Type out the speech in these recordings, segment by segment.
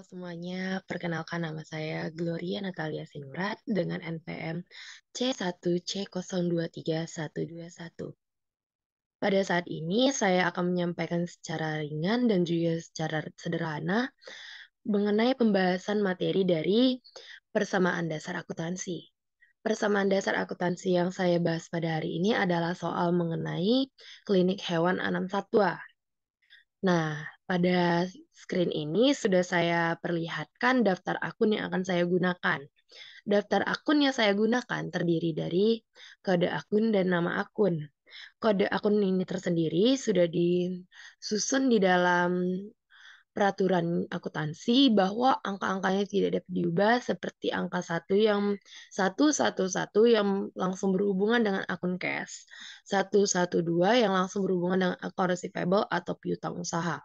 semuanya, perkenalkan nama saya Gloria Natalia Sinurat dengan NPM C1C023121. Pada saat ini saya akan menyampaikan secara ringan dan juga secara sederhana mengenai pembahasan materi dari persamaan dasar akuntansi. Persamaan dasar akuntansi yang saya bahas pada hari ini adalah soal mengenai klinik hewan anam satwa. Nah, pada screen ini sudah saya perlihatkan daftar akun yang akan saya gunakan. Daftar akun yang saya gunakan terdiri dari kode akun dan nama akun. Kode akun ini tersendiri sudah disusun di dalam peraturan akuntansi bahwa angka-angkanya tidak dapat diubah seperti angka satu yang langsung berhubungan dengan akun cash, 112 yang langsung berhubungan dengan akun receivable atau piutang usaha.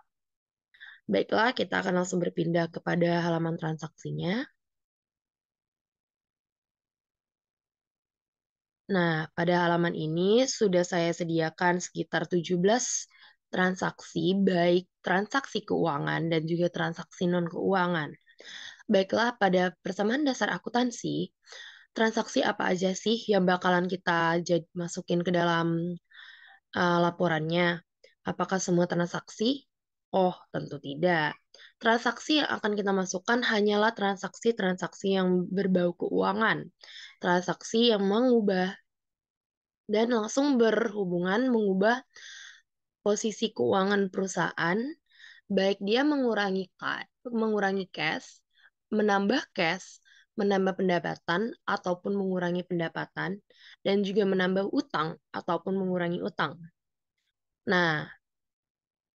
Baiklah, kita akan langsung berpindah kepada halaman transaksinya. Nah, pada halaman ini sudah saya sediakan sekitar 17 transaksi, baik transaksi keuangan dan juga transaksi non-keuangan. Baiklah, pada persamaan dasar akuntansi, transaksi apa aja sih yang bakalan kita masukin ke dalam laporannya? Apakah semua transaksi? Oh, tentu tidak. Transaksi yang akan kita masukkan hanyalah transaksi-transaksi yang berbau keuangan. Transaksi yang mengubah dan langsung berhubungan mengubah posisi keuangan perusahaan, baik dia mengurangi cash, menambah pendapatan, ataupun mengurangi pendapatan, dan juga menambah utang, ataupun mengurangi utang. Nah,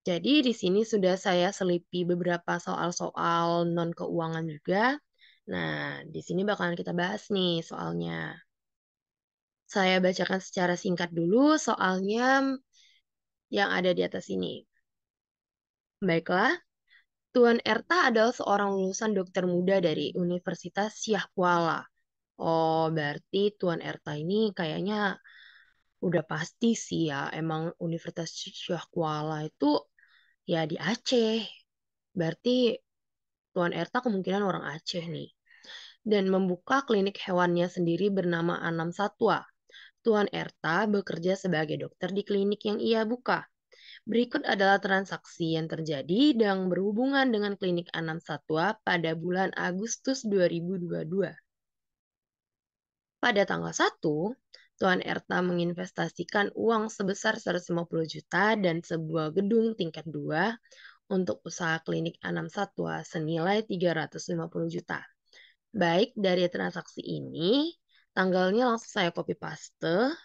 jadi di sini sudah saya selipi beberapa soal-soal non-keuangan juga. Nah, di sini bakalan kita bahas nih soalnya. Saya bacakan secara singkat dulu soalnya yang ada di atas ini. Baiklah, Tuan Erta adalah seorang lulusan dokter muda dari Universitas Syah Kuala. Oh, berarti Tuan Erta ini kayaknya udah pasti sih ya, emang Universitas Syah Kuala itu ya di Aceh. Berarti Tuan Erta kemungkinan orang Aceh nih. Dan membuka klinik hewannya sendiri bernama Anam Satwa. Tuan Erta bekerja sebagai dokter di klinik yang ia buka. Berikut adalah transaksi yang terjadi dan berhubungan dengan klinik Anam Satwa pada bulan Agustus 2022. Pada tanggal 1, Tuan Erta menginvestasikan uang sebesar 150 juta dan sebuah gedung tingkat 2 untuk usaha klinik Anam Satwa senilai 350 juta. Baik dari transaksi ini, tanggalnya langsung saya copy paste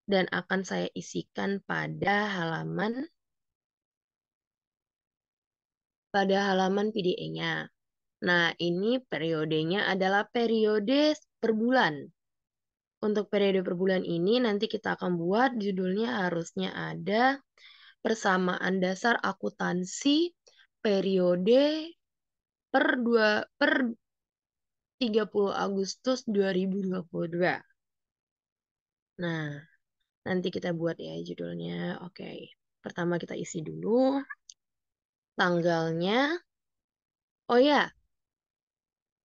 dan akan saya isikan pada halaman PDE-nya. Nah, ini periodenya adalah periode per bulan. Untuk periode per bulan ini nanti kita akan buat judulnya harusnya ada persamaan dasar akuntansi periode per 30 Agustus 2022. Nah, nanti kita buat ya judulnya. Oke. Pertama kita isi dulu tanggalnya. Oh ya,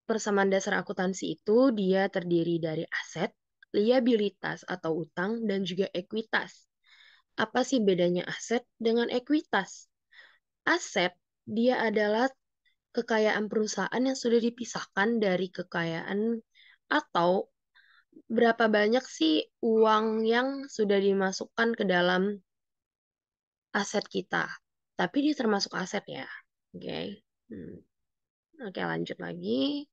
persamaan dasar akuntansi itu dia terdiri dari aset, liabilitas atau utang, dan juga ekuitas. Apa sih bedanya aset dengan ekuitas? Aset, dia adalah kekayaan perusahaan yang sudah dipisahkan dari kekayaan atau berapa banyak sih uang yang sudah dimasukkan ke dalam aset kita. Tapi dia termasuk aset ya. Oke. Hmm. Oke, lanjut lagi.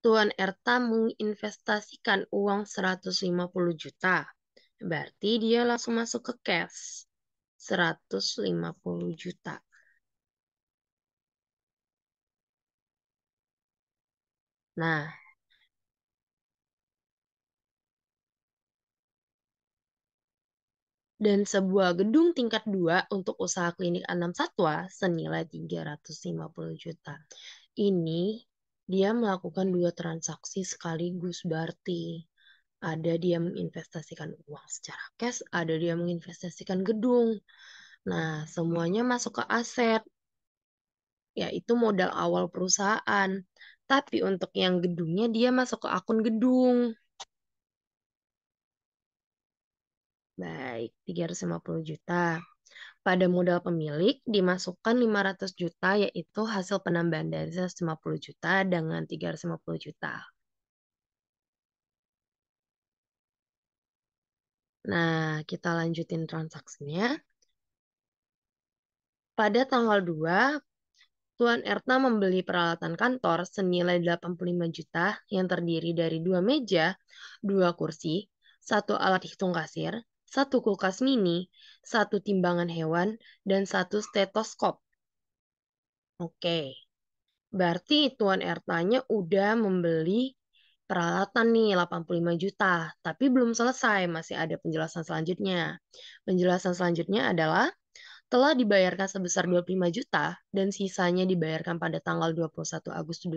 Tuan Erta menginvestasikan uang 150 juta. Berarti dia langsung masuk ke cash. 150 juta. Nah, dan sebuah gedung tingkat 2 untuk usaha klinik Anam Satwa senilai 350 juta. Ini Dia melakukan dua transaksi sekaligus, berarti ada dia menginvestasikan uang secara cash, ada dia menginvestasikan gedung. Nah, semuanya masuk ke aset, yaitu modal awal perusahaan. Tapi untuk yang gedungnya dia masuk ke akun gedung. Baik, 350 juta. Pada modal pemilik dimasukkan 500 juta, yaitu hasil penambahan dari 150 juta dengan 350 juta. Nah, kita lanjutin transaksinya. Pada tanggal 2, Tuan Erta membeli peralatan kantor senilai 85 juta yang terdiri dari dua meja, dua kursi, satu alat hitung kasir, satu kulkas mini, satu timbangan hewan, dan satu stetoskop. Oke, berarti Tuan Ertanya udah membeli peralatan nih 85 juta, tapi belum selesai, masih ada penjelasan selanjutnya. Penjelasan selanjutnya adalah telah dibayarkan sebesar 25 juta dan sisanya dibayarkan pada tanggal 21 Agustus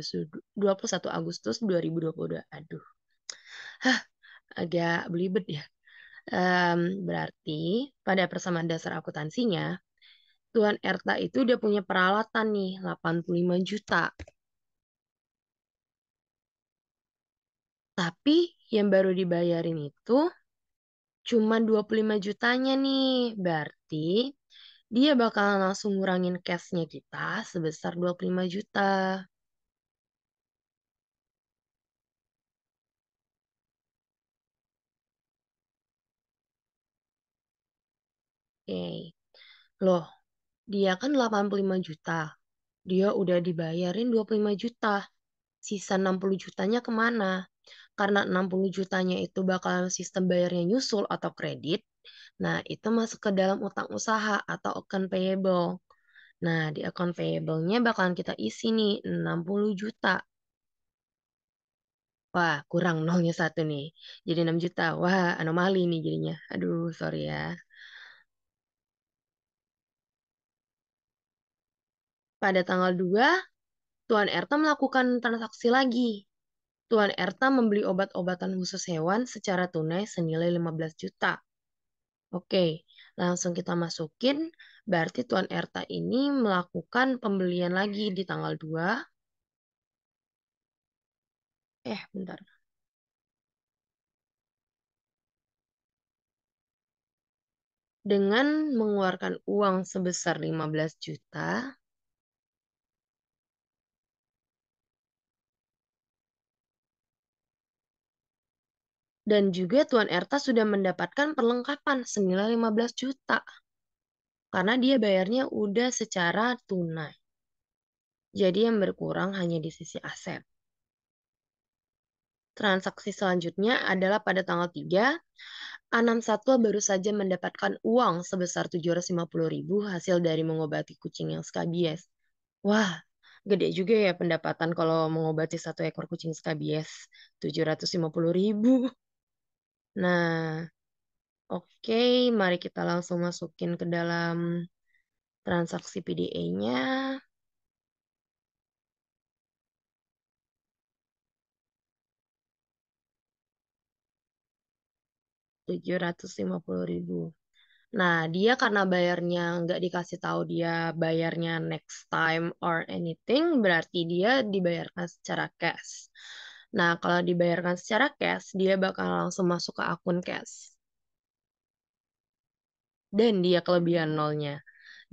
2022. Aduh, hah, agak belibet ya. Berarti pada persamaan dasar akuntansinya, Tuan Erta itu udah punya peralatan nih 85 juta. Tapi yang baru dibayarin itu cuma 25 jutanya nih. Berarti dia bakalan langsung ngurangin cashnya kita sebesar 25 juta. Oke. Loh, dia kan 85 juta. Dia udah dibayarin 25 juta. Sisa 60 jutanya kemana? Karena 60 jutanya itu bakalan sistem bayarnya nyusul atau kredit. Nah, itu masuk ke dalam utang usaha atau account payable. Nah, di account payable-nya bakalan kita isi nih 60 juta. Wah, kurang nolnya satu nih. Jadi 6 juta. Wah, anomali nih jadinya. Aduh, sorry ya. Pada tanggal 2, Tuan Erta melakukan transaksi lagi. Tuan Erta membeli obat-obatan khusus hewan secara tunai senilai 15 juta. Oke, langsung kita masukin. Berarti Tuan Erta ini melakukan pembelian lagi di tanggal 2. Bentar. Dengan mengeluarkan uang sebesar 15 juta. Dan juga Tuan Erta sudah mendapatkan perlengkapan senilai 15 juta. Karena dia bayarnya udah secara tunai. Jadi yang berkurang hanya di sisi aset. Transaksi selanjutnya adalah pada tanggal 3, Anam Satwa baru saja mendapatkan uang sebesar 750.000 hasil dari mengobati kucing yang skabies. Wah, gede juga ya pendapatan kalau mengobati satu ekor kucing skabies. 750.000. Nah, oke, mari kita langsung masukin ke dalam transaksi PDA-nya. 750.000. Nah, dia karena bayarnya nggak dikasih tahu dia bayarnya next time or anything, berarti dia dibayarkan secara cash. Nah, kalau dibayarkan secara cash, dia bakal langsung masuk ke akun cash. Dan dia kelebihan nolnya.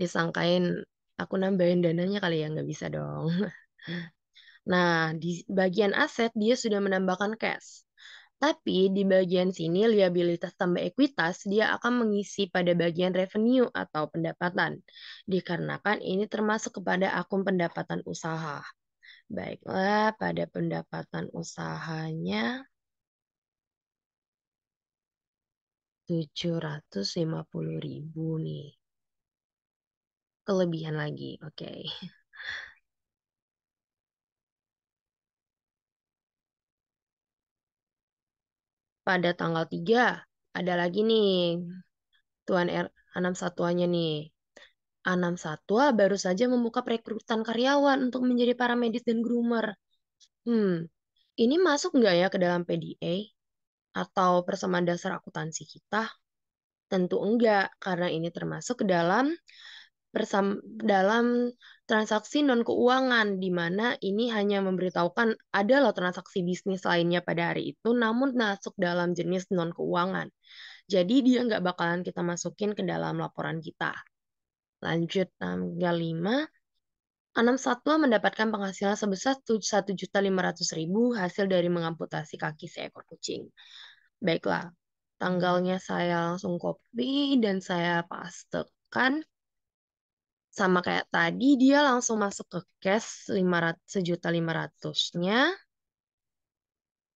Disangkain aku nambahin dananya kali ya, nggak bisa dong. Nah, di bagian aset dia sudah menambahkan cash. Tapi di bagian sini liabilitas tambah ekuitas dia akan mengisi pada bagian revenue atau pendapatan. Dikarenakan ini termasuk kepada akun pendapatan usaha. Baiklah, pada pendapatan usahanya 750.000 nih. Kelebihan lagi, oke. Pada tanggal 3 ada lagi nih Tuan Anam Satuanya nih. Anam Satwa baru saja membuka perekrutan karyawan untuk menjadi paramedis dan groomer. Hmm, ini masuk nggak ya ke dalam PDA atau persamaan dasar akuntansi kita? Tentu enggak, karena ini termasuk ke dalam dalam transaksi non keuangan, di mana ini hanya memberitahukan ada loh transaksi bisnis lainnya pada hari itu, namun masuk dalam jenis non keuangan. Jadi dia nggak bakalan kita masukin ke dalam laporan kita. Lanjut tanggal 5, Anam Satwa mendapatkan penghasilan sebesar 1.500.000 hasil dari mengamputasi kaki seekor kucing. Baiklah, tanggalnya saya langsung copy dan saya pastekan. Sama kayak tadi, dia langsung masuk ke cash 1.500.000-nya.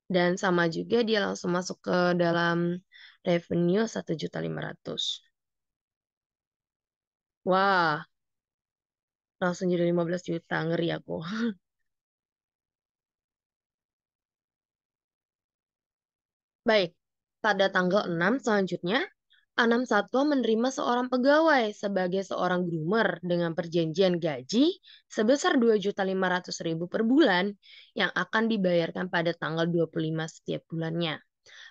Dan sama juga dia langsung masuk ke dalam revenue 1.500.000. Wah, langsung jadi 15 juta. Ngeri aku. Baik, pada tanggal 6 selanjutnya, Anam Satwa menerima seorang pegawai sebagai seorang groomer dengan perjanjian gaji sebesar 2.500.000 per bulan yang akan dibayarkan pada tanggal 25 setiap bulannya.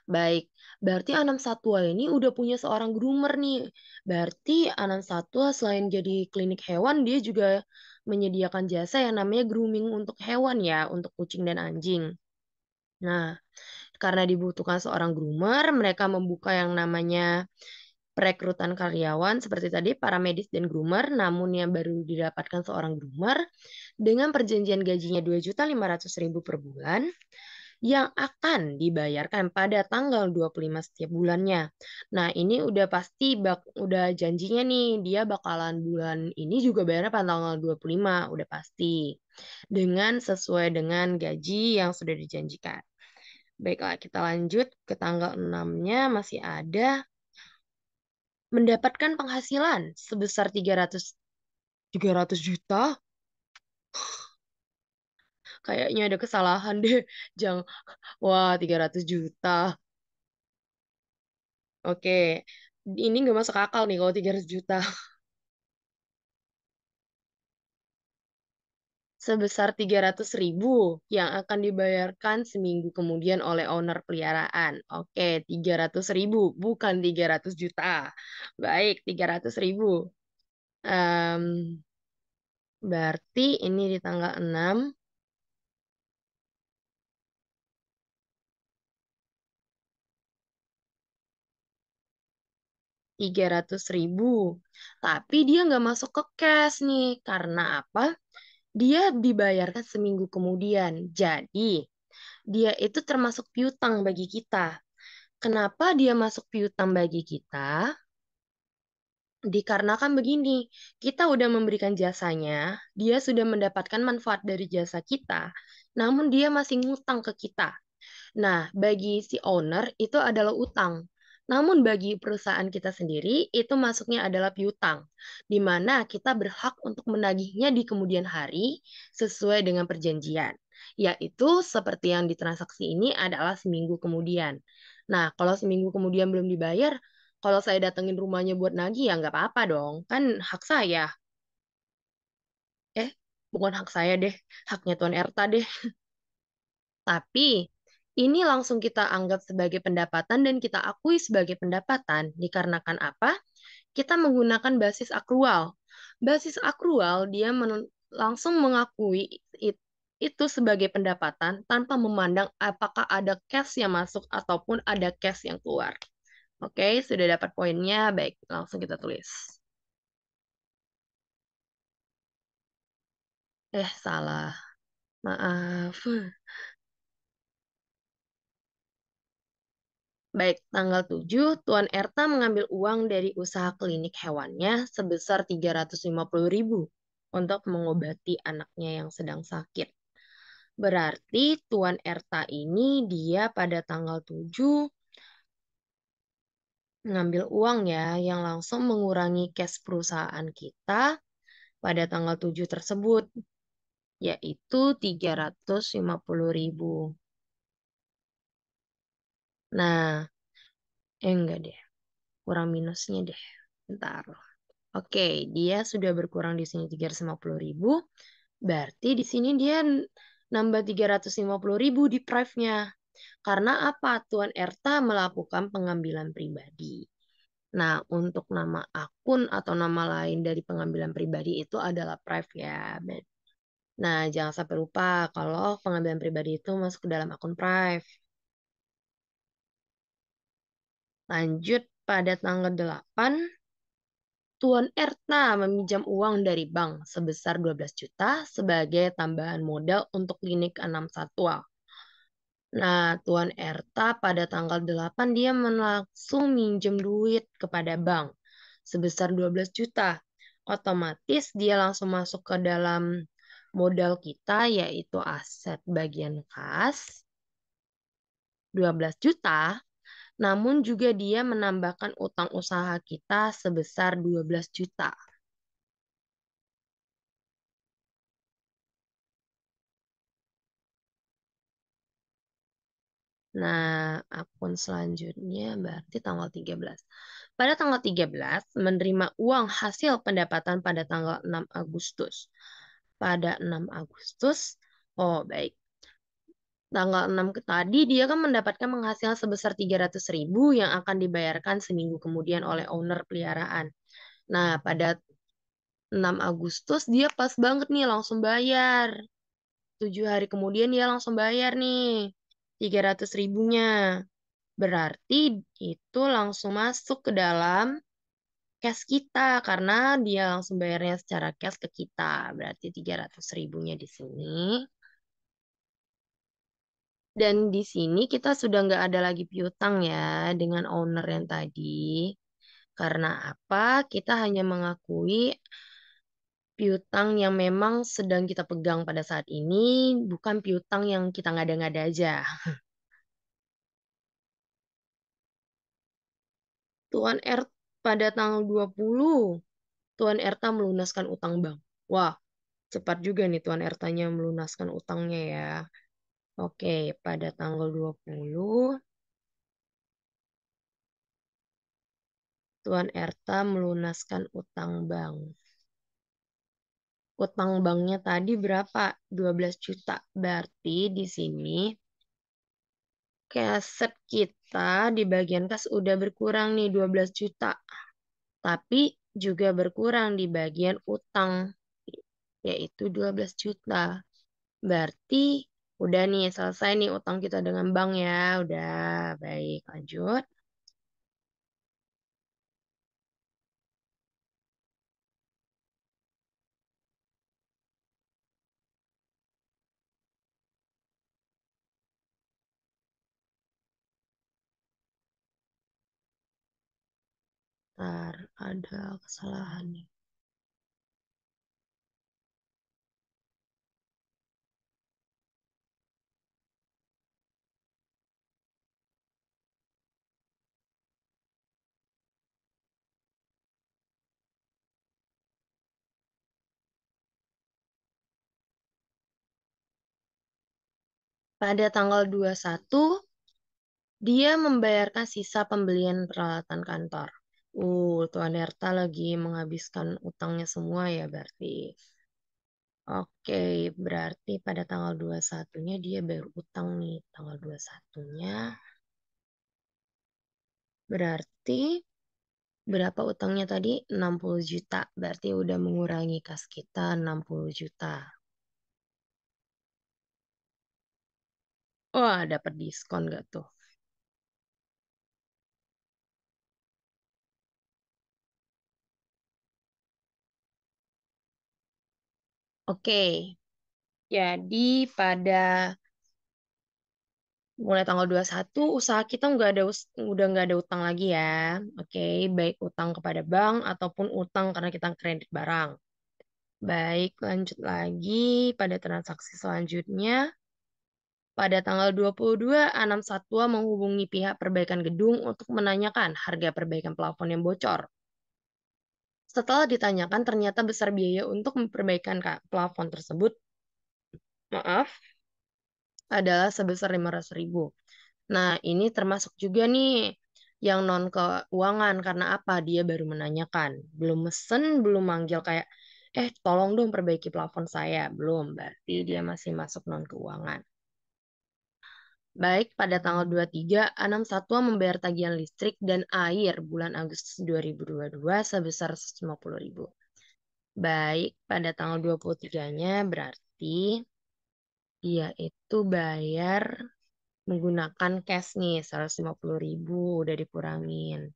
Baik, berarti Anam Satwa ini udah punya seorang groomer nih. Berarti Anam Satwa selain jadi klinik hewan, dia juga menyediakan jasa yang namanya grooming untuk hewan ya, untuk kucing dan anjing. Nah, karena dibutuhkan seorang groomer, mereka membuka yang namanya perekrutan karyawan seperti tadi para medis dan groomer, namun yang baru didapatkan seorang groomer dengan perjanjian gajinya 2.500.000 per bulan yang akan dibayarkan pada tanggal 25 setiap bulannya. Nah, ini udah pasti udah janjinya nih, dia bakalan bulan ini juga bayarnya pada tanggal 25, udah pasti. Dengan sesuai dengan gaji yang sudah dijanjikan. Baiklah, kita lanjut ke tanggal 6-nya masih ada mendapatkan penghasilan sebesar 300 juta. Kayaknya ada kesalahan deh. Jangan, wah 300 juta. Oke, ini nggak masuk akal nih kalau 300 juta. Sebesar 300.000 yang akan dibayarkan seminggu kemudian oleh owner peliharaan. Oke, 300.000, bukan 300 juta. Baik, 300.000. Em, Berarti ini di tanggal 6, 300.000. Tapi dia nggak masuk ke cash nih. Karena apa? Dia dibayarkan seminggu kemudian. Jadi, dia itu termasuk piutang bagi kita. Kenapa dia masuk piutang bagi kita? Dikarenakan begini, kita udah memberikan jasanya, dia sudah mendapatkan manfaat dari jasa kita, namun dia masih ngutang ke kita. Nah, bagi si owner itu adalah utang. Namun bagi perusahaan kita sendiri itu masuknya adalah piutang, di mana kita berhak untuk menagihnya di kemudian hari sesuai dengan perjanjian. Yaitu seperti yang di transaksi ini adalah seminggu kemudian. Nah, kalau seminggu kemudian belum dibayar, kalau saya datengin rumahnya buat nagih ya nggak apa-apa dong, kan hak saya. Eh, bukan hak saya deh, haknya Tuan Erta deh. Tapi ini langsung kita anggap sebagai pendapatan dan kita akui sebagai pendapatan dikarenakan apa? Kita menggunakan basis akrual. Basis akrual dia langsung mengakui itu sebagai pendapatan tanpa memandang apakah ada cash yang masuk ataupun ada cash yang keluar. Oke, sudah dapat poinnya. Baik, langsung kita tulis. Salah. Maaf. Baik, tanggal 7, Tuan Erta mengambil uang dari usaha klinik hewannya sebesar 350.000 untuk mengobati anaknya yang sedang sakit. Berarti Tuan Erta ini dia pada tanggal 7 mengambil uang ya yang langsung mengurangi cash perusahaan kita pada tanggal 7 tersebut, yaitu 350.000. Nah, enggak deh, kurang minusnya deh. Bentar. Oke, dia sudah berkurang di sini 350.000. Berarti di sini dia nambah 350.000 di Prive-nya. Karena apa? Tuan Erta melakukan pengambilan pribadi. Nah, untuk nama akun atau nama lain dari pengambilan pribadi itu adalah Prive ya. Nah, jangan sampai lupa kalau pengambilan pribadi itu masuk ke dalam akun Prive. Lanjut pada tanggal 8, Tuan Erta meminjam uang dari bank sebesar 12 juta sebagai tambahan modal untuk klinik 6 satwa. Nah, Tuan Erta pada tanggal 8 dia langsung minjem duit kepada bank sebesar 12 juta. Otomatis dia langsung masuk ke dalam modal kita yaitu aset bagian kas 12 juta. Namun juga dia menambahkan utang usaha kita sebesar 12 juta. Nah, akun selanjutnya berarti tanggal 13. Pada tanggal 13, menerima uang hasil pendapatan pada tanggal 6 Agustus. Pada 6 Agustus, oh baik. Tanggal 6 ke tadi dia kan mendapatkan penghasilan sebesar 300.000 yang akan dibayarkan seminggu kemudian oleh owner peliharaan. Nah, pada 6 Agustus dia pas banget nih langsung bayar. 7 hari kemudian dia langsung bayar nih 300.000-nya. Berarti itu langsung masuk ke dalam cash kita karena dia langsung bayarnya secara cash ke kita. Berarti 300.000-nya di sini. Dan di sini kita sudah nggak ada lagi piutang ya dengan owner yang tadi. Karena apa? Kita hanya mengakui piutang yang memang sedang kita pegang pada saat ini, bukan piutang yang kita ngada-ngada aja. Tuan R pada tanggal 20, Tuan Erta melunaskan utang bank. Wah, cepat juga nih Tuan Ertanya melunaskan utangnya ya. Oke, pada tanggal 20, Tuan Erta melunaskan utang bank. Utang banknya tadi berapa? 12 juta. Berarti di sini keset kita di bagian kas udah berkurang nih 12 juta. Tapi juga berkurang di bagian utang, yaitu 12 juta. Berarti udah nih selesai nih utang kita dengan bank ya. Udah, baik lanjut. Ntar ada kesalahan nih. Pada tanggal 21, dia membayarkan sisa pembelian peralatan kantor. Tuan Erta lagi menghabiskan utangnya semua ya berarti. Oke, berarti pada tanggal 21-nya dia bayar utang nih. Tanggal 21-nya berarti berapa utangnya tadi? 60 juta. Berarti udah mengurangi kas kita 60 juta. Wah, dapat diskon gak tuh? Oke, jadi pada mulai tanggal 21 usaha kita udah nggak ada utang lagi ya. Oke, baik utang kepada bank ataupun utang karena kita kredit barang. Baik, lanjut lagi pada transaksi selanjutnya. Pada tanggal 22, Anam Satwa menghubungi pihak perbaikan gedung untuk menanyakan harga perbaikan plafon yang bocor. Setelah ditanyakan, ternyata besar biaya untuk memperbaikan plafon tersebut, maaf, adalah sebesar 500.000. Nah, ini termasuk juga nih yang non keuangan karena apa? Dia baru menanyakan, belum mesen, belum manggil kayak Tolong dong perbaiki plafon saya. Belum, berarti dia masih masuk non-keuangan. Baik, pada tanggal 23, Anam Satwa membayar tagihan listrik dan air bulan Agustus 2022 sebesar 150.000. Baik, pada tanggal 23-nya berarti dia itu bayar menggunakan cash nih, 150.000 udah dikurangin.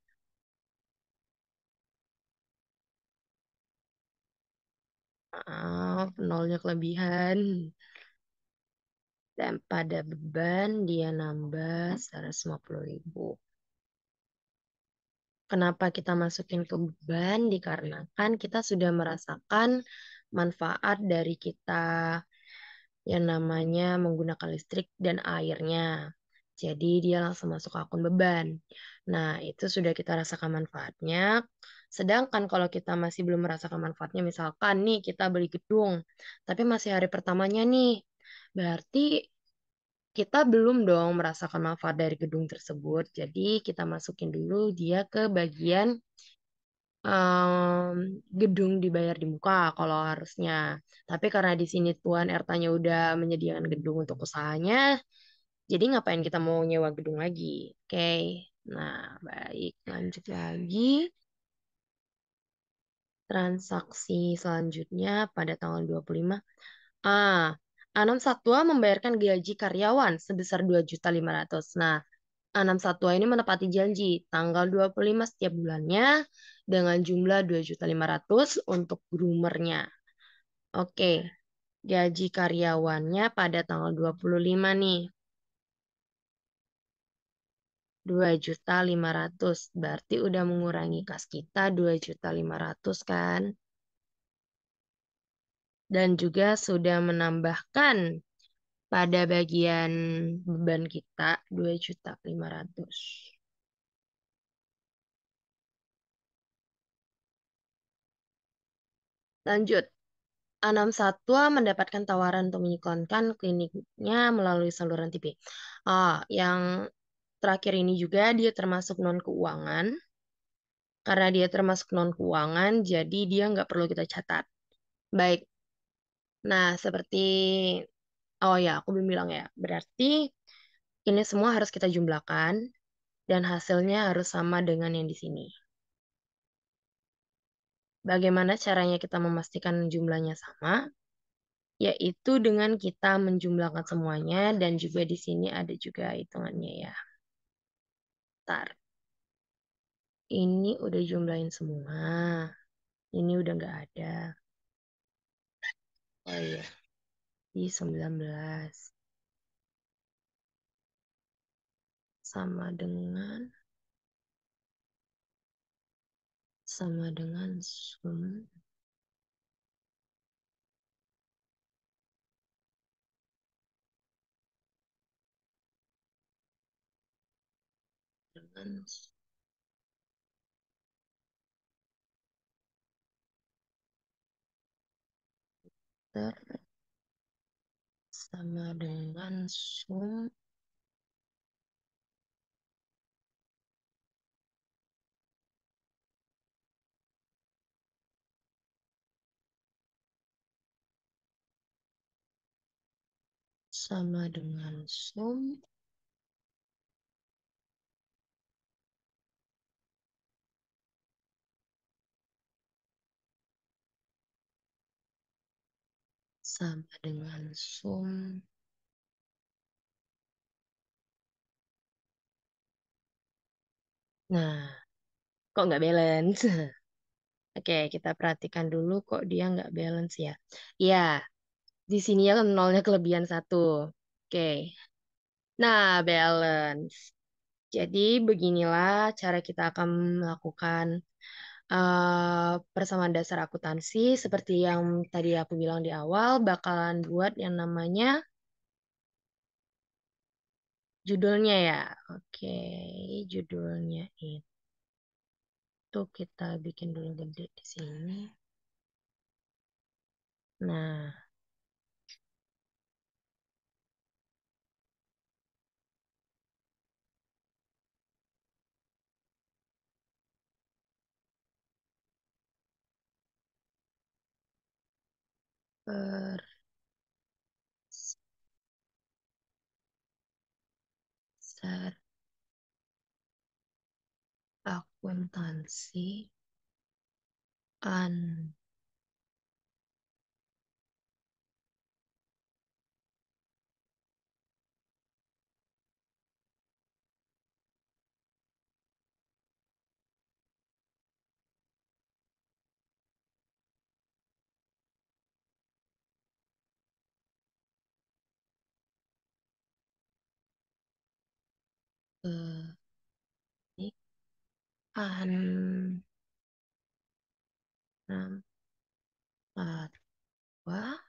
Maaf, nolnya kelebihan. Dan pada beban dia nambah 150.000. Kenapa kita masukin ke beban? Dikarenakan kita sudah merasakan manfaat dari kita yang namanya menggunakan listrik dan airnya. Jadi dia langsung masuk ke akun beban. Nah, itu sudah kita rasakan manfaatnya. Sedangkan kalau kita masih belum merasakan manfaatnya, misalkan nih kita beli gedung, tapi masih hari pertamanya nih, berarti kita belum dong merasakan manfaat dari gedung tersebut. Jadi kita masukin dulu dia ke bagian gedung dibayar di muka kalau harusnya. Tapi karena di sini Tuan Ertanya udah menyediakan gedung untuk usahanya, jadi ngapain kita mau nyewa gedung lagi? Oke. Nah, baik. Lanjut lagi. Transaksi selanjutnya pada tanggal 25. Ah, Anam Satwa membayarkan gaji karyawan sebesar 2.500.000. Nah, Anam Satwa ini menepati janji tanggal 25 setiap bulannya dengan jumlah 2.500.000 untuk groomernya. Oke, gaji karyawannya pada tanggal 25 nih. 2.500.000 berarti udah mengurangi kas kita 2.500.000 kan? Dan juga sudah menambahkan pada bagian beban kita 2.500.000. Lanjut, Anam Satwa mendapatkan tawaran untuk mengiklankan kliniknya melalui saluran TV. Yang terakhir ini juga dia termasuk non keuangan. Karena dia termasuk non keuangan, jadi dia nggak perlu kita catat. Baik. Nah, seperti ya aku belum bilang ya. Berarti ini semua harus kita jumlahkan dan hasilnya harus sama dengan yang di sini. Bagaimana caranya kita memastikan jumlahnya sama? Yaitu dengan kita menjumlahkan semuanya dan juga di sini ada juga hitungannya ya. Ntar, ini udah jumlahin semua. Ini udah nggak ada. Oh iya, di 19 sama dengan sum dengan ter sama dengan sum sama dengan sum. Sama dengan sum. Nah, kok nggak balance? Oke, kita perhatikan dulu kok dia nggak balance ya. Iya, di sini ya nolnya kelebihan satu. Oke, nah balance. Jadi beginilah cara kita akan melakukan persamaan dasar akuntansi. Seperti yang tadi aku bilang di awal, bakalan buat yang namanya judulnya ya. Oke, judulnya itu kita bikin dulu gede di sini. Nah, per ser akuntansi an pernikahan fatwa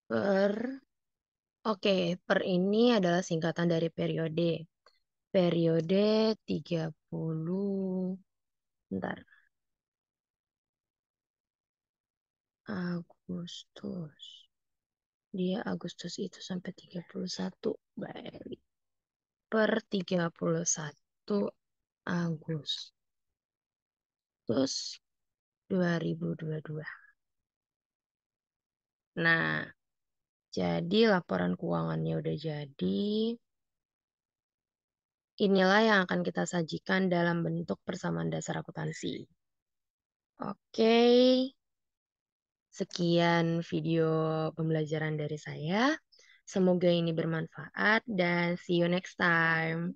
per Oke, per ini adalah singkatan dari periode. Periode 30, bentar, Agustus. Dia Agustus itu sampai 31. Baik. Per 31 Agustus 2022. Nah, jadi laporan keuangannya udah jadi. Inilah yang akan kita sajikan dalam bentuk persamaan dasar akuntansi. Oke, sekian video pembelajaran dari saya. Semoga ini bermanfaat dan see you next time.